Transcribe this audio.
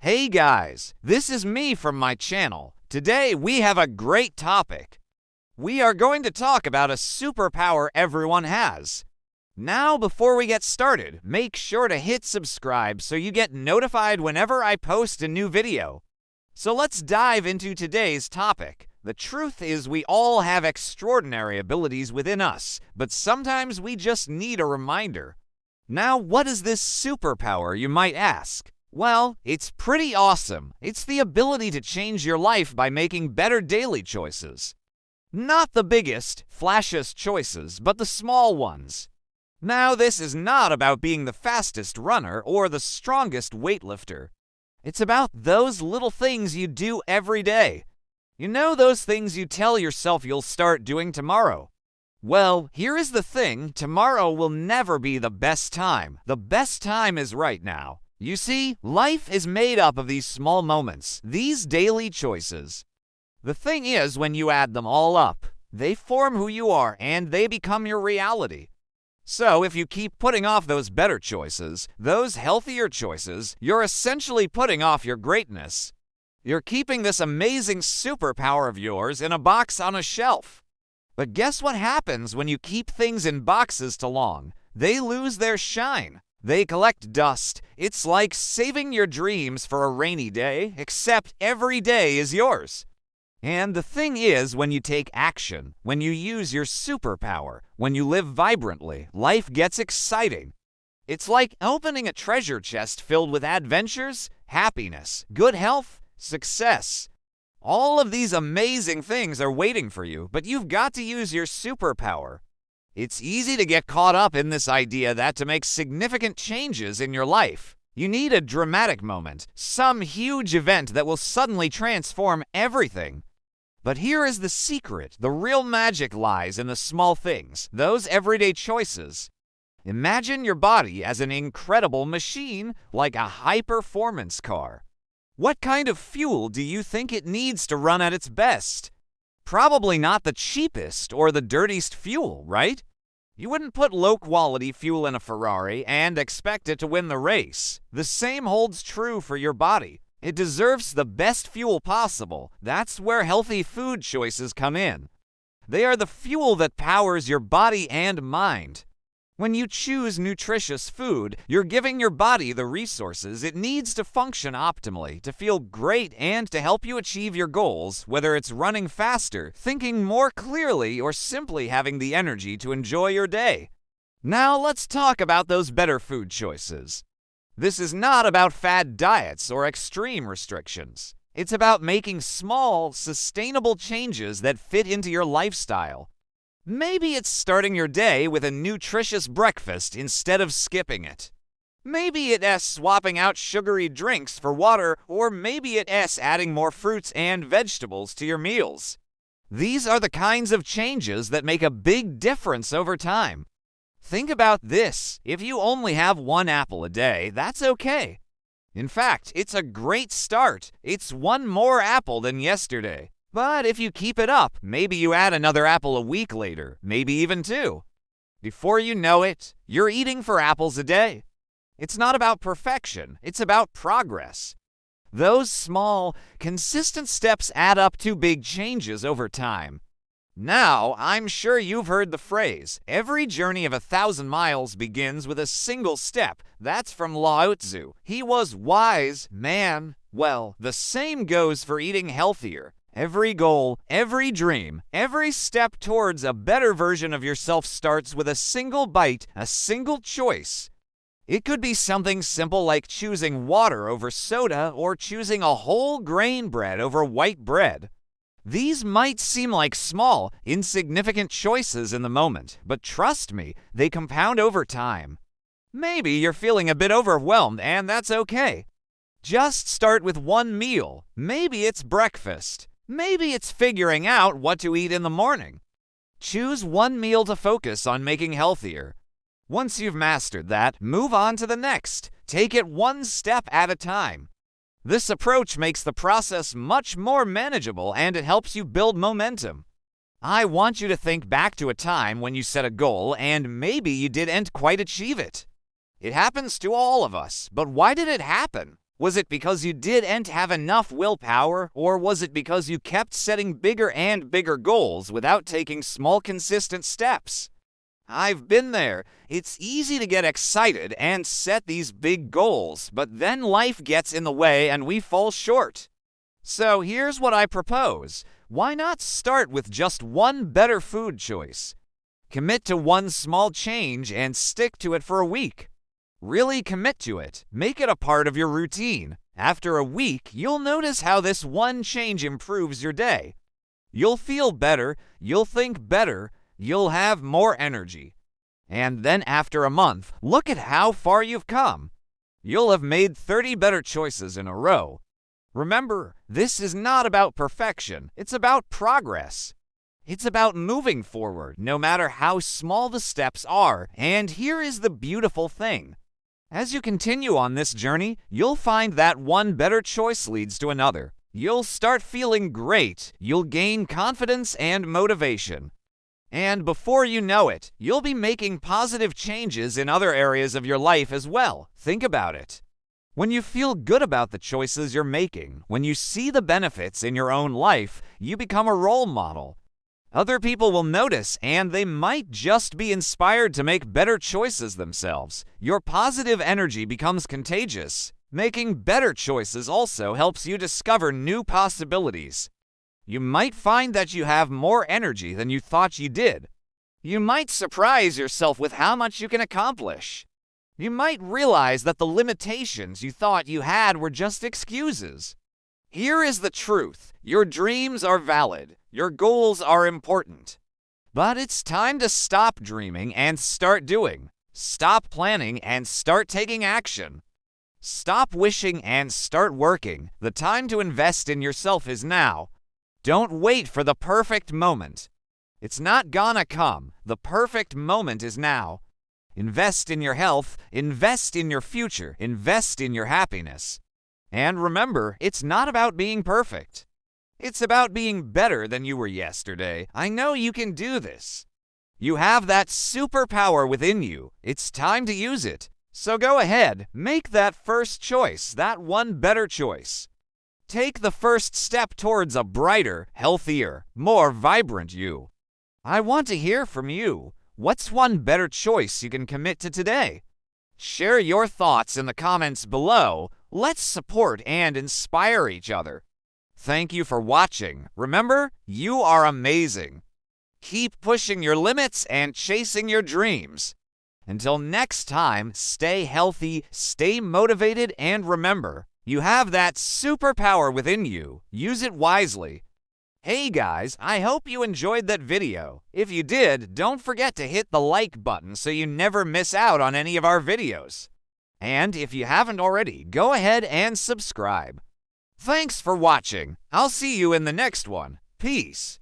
Hey guys, this is me from my channel. Today we have a great topic. We are going to talk about a superpower everyone has. Now, before we get started, make sure to hit subscribe so you get notified whenever I post a new video. So let's dive into today's topic. The truth is we all have extraordinary abilities within us, but sometimes we just need a reminder. Now, what is this superpower, you might ask? Well, it's pretty awesome. It's the ability to change your life by making better daily choices. Not the biggest, flashiest choices, but the small ones. Now, this is not about being the fastest runner or the strongest weightlifter. It's about those little things you do every day. You know, those things you tell yourself you'll start doing tomorrow. Well, here is the thing, tomorrow will never be the best time. The best time is right now. You see, life is made up of these small moments, these daily choices. The thing is, when you add them all up, they form who you are and they become your reality. So if you keep putting off those better choices, those healthier choices, you're essentially putting off your greatness. You're keeping this amazing superpower of yours in a box on a shelf. But guess what happens when you keep things in boxes too long? They lose their shine. They collect dust. It's like saving your dreams for a rainy day, except every day is yours. And the thing is, when you take action, when you use your superpower, when you live vibrantly, life gets exciting. It's like opening a treasure chest filled with adventures, happiness, good health, success. All of these amazing things are waiting for you, but you've got to use your superpower. It's easy to get caught up in this idea that to make significant changes in your life, you need a dramatic moment, some huge event that will suddenly transform everything. But here is the secret. The real magic lies in the small things, those everyday choices. Imagine your body as an incredible machine, like a high-performance car. What kind of fuel do you think it needs to run at its best? Probably not the cheapest or the dirtiest fuel, right? You wouldn't put low-quality fuel in a Ferrari and expect it to win the race. The same holds true for your body. It deserves the best fuel possible. That's where healthy food choices come in. They are the fuel that powers your body and mind. When you choose nutritious food, you're giving your body the resources it needs to function optimally, to feel great, and to help you achieve your goals, whether it's running faster, thinking more clearly, or simply having the energy to enjoy your day. Now let's talk about those better food choices. This is not about fad diets or extreme restrictions. It's about making small, sustainable changes that fit into your lifestyle. Maybe it's starting your day with a nutritious breakfast instead of skipping it. Maybe it's swapping out sugary drinks for water, or maybe it's adding more fruits and vegetables to your meals. These are the kinds of changes that make a big difference over time. Think about this. If you only have one apple a day, that's okay. In fact, it's a great start. It's one more apple than yesterday. But if you keep it up, maybe you add another apple a week later, maybe even two. Before you know it, you're eating 4 apples a day. It's not about perfection, it's about progress. Those small, consistent steps add up to big changes over time. Now, I'm sure you've heard the phrase, every journey of 1,000 miles begins with a single step. That's from Lao Tzu. He was wise man. Well, the same goes for eating healthier. Every goal, every dream, every step towards a better version of yourself starts with a single bite, a single choice. It could be something simple like choosing water over soda or choosing a whole grain bread over white bread. These might seem like small, insignificant choices in the moment, but trust me, they compound over time. Maybe you're feeling a bit overwhelmed, and that's okay. Just start with one meal. Maybe it's breakfast. Maybe it's figuring out what to eat in the morning. Choose one meal to focus on making healthier. Once you've mastered that, move on to the next. Take it one step at a time. This approach makes the process much more manageable and it helps you build momentum. I want you to think back to a time when you set a goal and maybe you didn't quite achieve it. It happens to all of us, but why did it happen? Was it because you didn't have enough willpower, or was it because you kept setting bigger and bigger goals without taking small, consistent steps? I've been there. It's easy to get excited and set these big goals, but then life gets in the way and we fall short. So here's what I propose. Why not start with just one better food choice? Commit to one small change and stick to it for a week. Really commit to it. Make it a part of your routine. After a week, you'll notice how this one change improves your day. You'll feel better, you'll think better, you'll have more energy. And then after a month, look at how far you've come. You'll have made 30 better choices in a row. Remember, this is not about perfection, it's about progress. It's about moving forward, no matter how small the steps are. And here is the beautiful thing. As you continue on this journey, you'll find that one better choice leads to another. You'll start feeling great, you'll gain confidence and motivation. And before you know it, you'll be making positive changes in other areas of your life as well. Think about it. When you feel good about the choices you're making, when you see the benefits in your own life, you become a role model. Other people will notice, and they might just be inspired to make better choices themselves. Your positive energy becomes contagious. Making better choices also helps you discover new possibilities. You might find that you have more energy than you thought you did. You might surprise yourself with how much you can accomplish. You might realize that the limitations you thought you had were just excuses. Here is the truth. Your dreams are valid. Your goals are important. But it's time to stop dreaming and start doing. Stop planning and start taking action. Stop wishing and start working. The time to invest in yourself is now. Don't wait for the perfect moment. It's not gonna come. The perfect moment is now. Invest in your health, invest in your future, invest in your happiness. And remember, it's not about being perfect. It's about being better than you were yesterday. I know you can do this. You have that superpower within you. It's time to use it. So go ahead, make that first choice, that one better choice. Take the first step towards a brighter, healthier, more vibrant you. I want to hear from you. What's one better choice you can commit to today? Share your thoughts in the comments below. Let's support and inspire each other. Thank you for watching. Remember, you are amazing. Keep pushing your limits and chasing your dreams. Until next time, stay healthy, stay motivated, and remember, you have that superpower within you. Use it wisely. Hey guys, I hope you enjoyed that video. If you did, don't forget to hit the like button so you never miss out on any of our videos. And if you haven't already, go ahead and subscribe. Thanks for watching. I'll see you in the next one. Peace.